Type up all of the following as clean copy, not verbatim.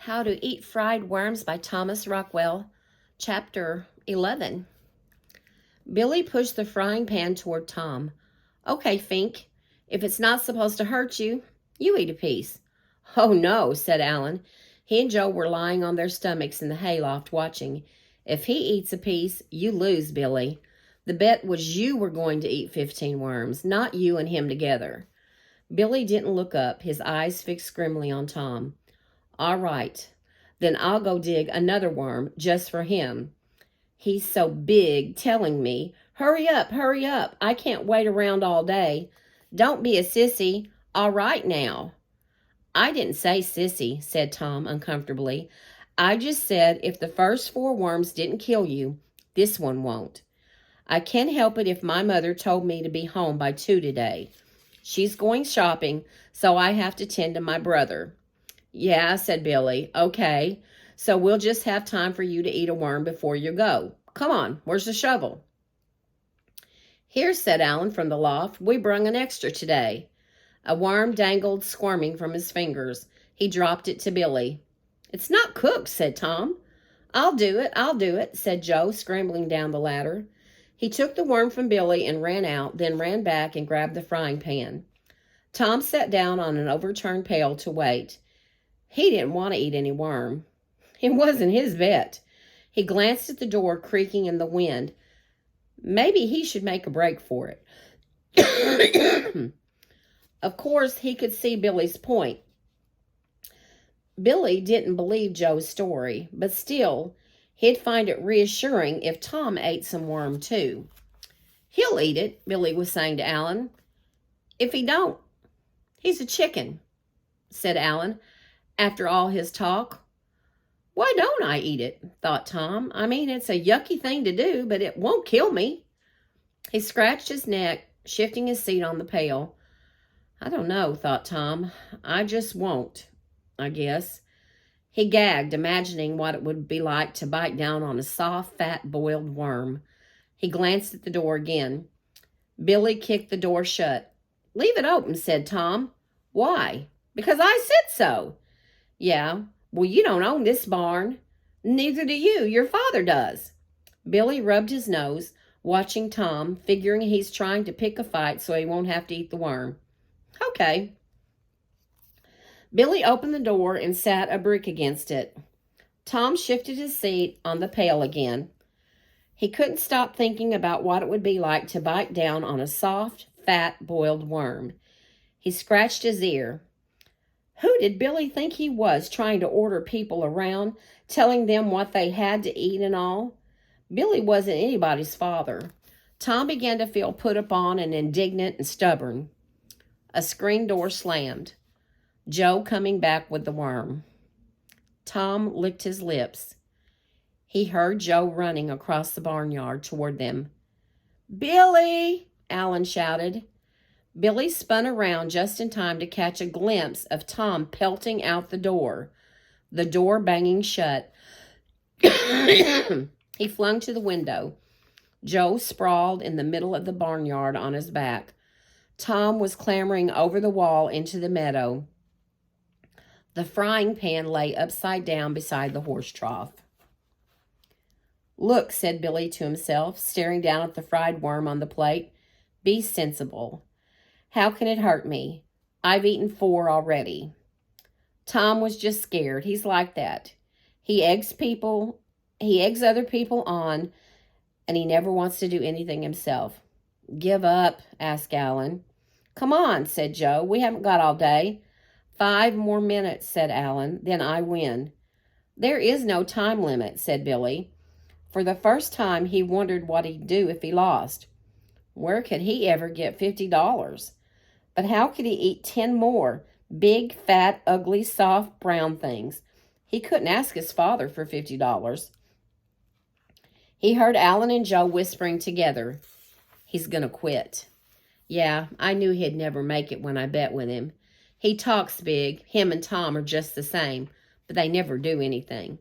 How to Eat Fried Worms by Thomas Rockwell, Chapter 11. Billy pushed the frying pan toward Tom. Okay, Fink, if it's not supposed to hurt you, you eat a piece. Oh, no, said Alan. He and Joe were lying on their stomachs in the hayloft watching. If he eats a piece, you lose, Billy. The bet was you were going to eat 15 worms, not you and him together. Billy didn't look up, his eyes fixed grimly on Tom. All right, then I'll go dig another worm just for him. He's so big telling me, hurry up, I can't wait around all day. Don't be a sissy, all right now. I didn't say sissy, said Tom uncomfortably. I just said if the first 4 worms didn't kill you, this one won't. I can't help it if my mother told me to be home by 2 today. She's going shopping, so I have to tend to my brother. Yeah, said Billy. Okay, so we'll just have time for you to eat a worm before you go. Come on, where's the shovel? Here, said Alan from the loft. We brung an extra today. A worm dangled squirming from his fingers. He dropped it to Billy. It's not cooked, said Tom. I'll do it, said Joe, scrambling down the ladder. He took the worm from Billy and ran out, then ran back and grabbed the frying pan. Tom sat down on an overturned pail to wait. He didn't want to eat any worm. It wasn't his bet. He glanced at the door creaking in the wind. Maybe he should make a break for it. Of course, he could see Billy's point. Billy didn't believe Joe's story, but still, he'd find it reassuring if Tom ate some worm too. He'll eat it, Billy was saying to Alan. If he don't, he's a chicken, said Alan. After all his talk. Why don't I eat it? Thought Tom. I mean, it's a yucky thing to do, but it won't kill me. He scratched his neck, shifting his seat on the pail. I don't know, thought Tom. I just won't, I guess. He gagged, imagining what it would be like to bite down on a soft, fat, boiled worm. He glanced at the door again. Billy kicked the door shut. Leave it open, said Tom. Why? Because I said so. Yeah, well, you don't own this barn. Neither do you. Your father does. Billy rubbed his nose, watching Tom, figuring he's trying to pick a fight so he won't have to eat the worm. Okay. Billy opened the door and sat a brick against it. Tom shifted his seat on the pail again. He couldn't stop thinking about what it would be like to bite down on a soft, fat, boiled worm. He scratched his ear. Who did Billy think he was, trying to order people around, telling them what they had to eat and all? Billy wasn't anybody's father. Tom began to feel put upon and indignant and stubborn. A screen door slammed. Joe coming back with the worm. Tom licked his lips. He heard Joe running across the barnyard toward them. Billy! Alan shouted. Billy spun around just in time to catch a glimpse of Tom pelting out the door banging shut. He flung to the window. Joe sprawled in the middle of the barnyard on his back. Tom was clambering over the wall into the meadow. The frying pan lay upside down beside the horse trough. Look, said Billy to himself, staring down at the fried worm on the plate. Be sensible. How can it hurt me? I've eaten 4 already. Tom was just scared. He's like that. He eggs other people on, and he never wants to do anything himself. Give up, asked Alan. Come on, said Joe. We haven't got all day. 5 more minutes, said Alan. Then I win. There is no time limit, said Billy. For the first time, he wondered what he'd do if he lost. Where could he ever get $50? But how could he eat 10 more big, fat, ugly, soft, brown things? He couldn't ask his father for $50. He heard Alan and Joe whispering together. He's going to quit. Yeah, I knew he'd never make it when I bet with him. He talks big. Him and Tom are just the same, but they never do anything.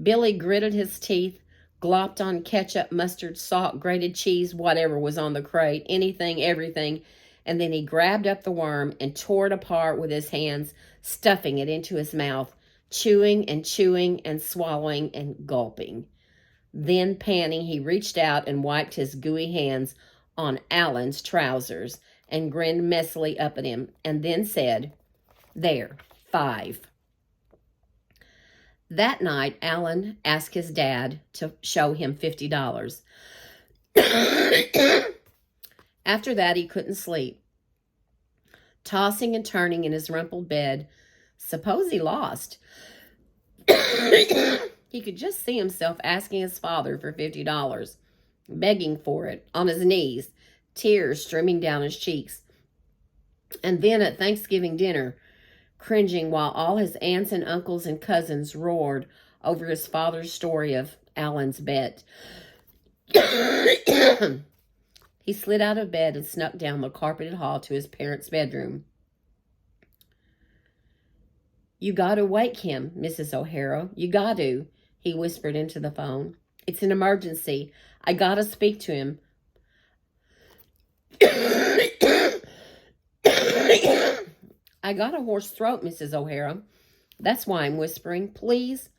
Billy gritted his teeth, glopped on ketchup, mustard, salt, grated cheese, whatever was on the crate, anything, everything, and then he grabbed up the worm and tore it apart with his hands, stuffing it into his mouth, chewing and chewing and swallowing and gulping. Then, panting, he reached out and wiped his gooey hands on Alan's trousers and grinned messily up at him, and then said, "There, 5." That night, Alan asked his dad to show him $50. After that, he couldn't sleep. Tossing and turning in his rumpled bed, suppose he lost. He could just see himself asking his father for $50, begging for it, on his knees, tears streaming down his cheeks. And then at Thanksgiving dinner, cringing while all his aunts and uncles and cousins roared over his father's story of Alan's bet. He slid out of bed and snuck down the carpeted hall to his parents' bedroom. "You got to wake him, Mrs. O'Hara. You got to," he whispered into the phone. "It's an emergency. I got to speak to him." "I got a hoarse throat, Mrs. O'Hara. That's why I'm whispering. Please."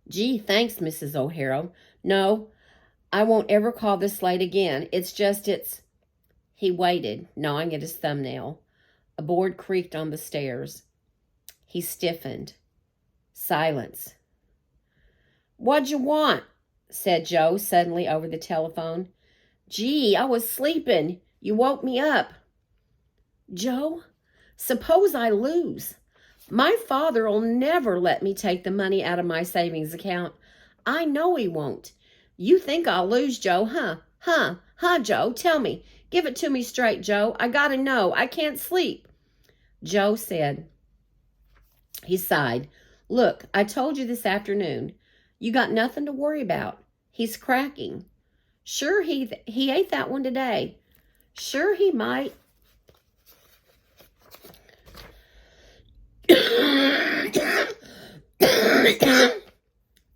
"Gee, thanks, Mrs. O'Hara. No, I won't ever call this late again. It's..." He waited, gnawing at his thumbnail. A board creaked on the stairs. He stiffened. Silence. "What'd you want?" said Joe suddenly over the telephone. "Gee, I was sleeping. You woke me up." "Joe, suppose I lose. My father'll never let me take the money out of my savings account. I know he won't. You think I'll lose, Joe, huh? Huh, Joe? Tell me. Give it to me straight, Joe. I gotta know. I can't sleep." Joe said, he sighed, "Look, I told you this afternoon. You got nothing to worry about. He's cracking. Sure, he ate that one today. Sure, he might."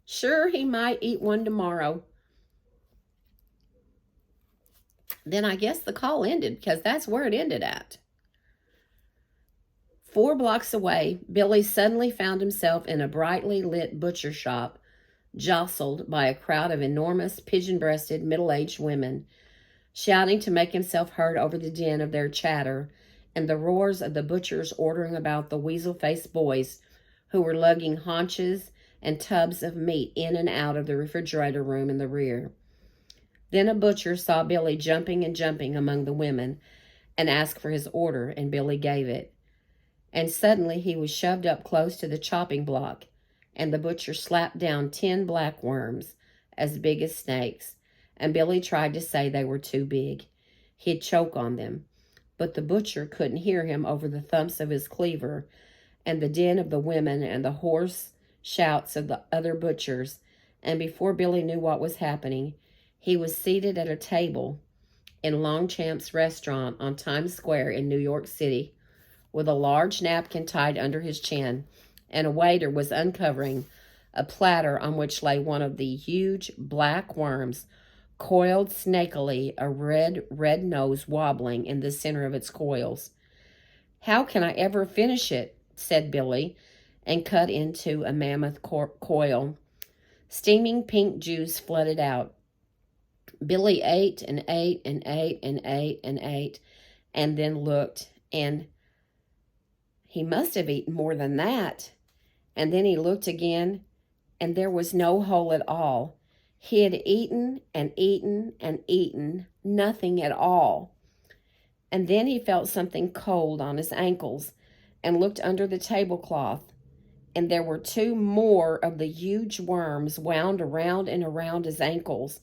"Sure, he might eat one tomorrow." Then I guess the call ended, because that's where it ended at. 4 blocks away, Billy suddenly found himself in a brightly lit butcher shop, jostled by a crowd of enormous, pigeon-breasted, middle-aged women, shouting to make himself heard over the din of their chatter and the roars of the butchers ordering about the weasel-faced boys who were lugging haunches and tubs of meat in and out of the refrigerator room in the rear. Then a butcher saw Billy jumping and jumping among the women and asked for his order, and Billy gave it. And suddenly he was shoved up close to the chopping block, and the butcher slapped down 10 black worms, as big as snakes, and Billy tried to say they were too big. He'd choke on them, but the butcher couldn't hear him over the thumps of his cleaver and the din of the women and the hoarse shouts of the other butchers, and before Billy knew what was happening, he was seated at a table in Longchamp's restaurant on Times Square in New York City, with a large napkin tied under his chin, and a waiter was uncovering a platter on which lay one of the huge black worms, coiled snakily, a red nose wobbling in the center of its coils. "How can I ever finish it?" said Billy, and cut into a mammoth coil. Steaming pink juice flooded out. Billy ate and ate and ate and ate and ate, and then looked, and he must have eaten more than that. And then he looked again, and there was no hole at all. He had eaten and eaten and eaten, nothing at all. And then he felt something cold on his ankles and looked under the tablecloth, and there were 2 more of the huge worms wound around and around his ankles.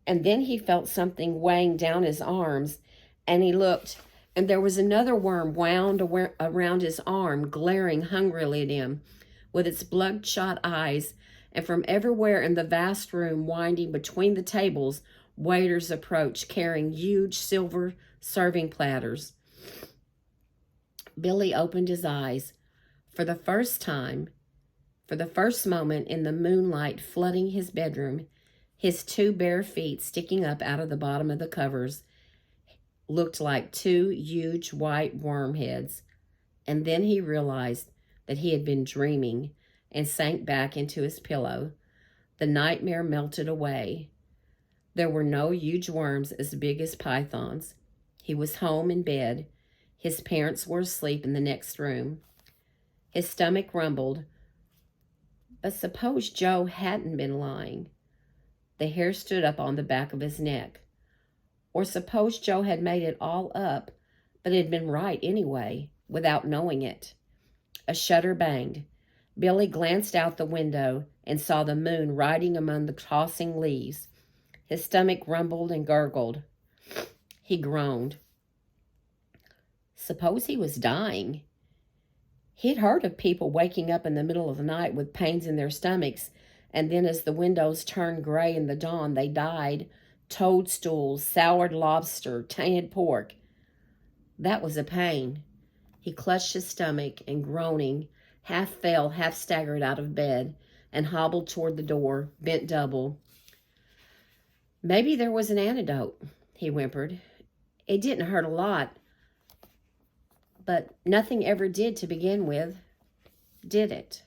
And then he felt something weighing down his arms, and he looked, and there was another worm wound around his arm, glaring hungrily at him with its bloodshot eyes, and from everywhere in the vast room, winding between the tables, waiters approached, carrying huge silver serving platters. Billy opened his eyes. For the first time, for the first moment in the moonlight flooding his bedroom, his 2 bare feet sticking up out of the bottom of the covers looked like 2 huge white worm heads. And then he realized that he had been dreaming and sank back into his pillow. The nightmare melted away. There were no huge worms as big as pythons. He was home in bed. His parents were asleep in the next room. His stomach rumbled. But suppose Joe hadn't been lying? The hair stood up on the back of his neck. Or suppose Joe had made it all up, but had been right anyway, without knowing it. A shutter banged. Billy glanced out the window and saw the moon riding among the tossing leaves. His stomach rumbled and gurgled. He groaned. Suppose he was dying. He'd heard of people waking up in the middle of the night with pains in their stomachs, and then as the windows turned gray in the dawn, they died. Toadstools, soured lobster, tainted pork. That was a pain. He clutched his stomach and, groaning, half fell, half staggered out of bed and hobbled toward the door, bent double. Maybe there was an antidote, he whimpered. It didn't hurt a lot, but nothing ever did to begin with, did it?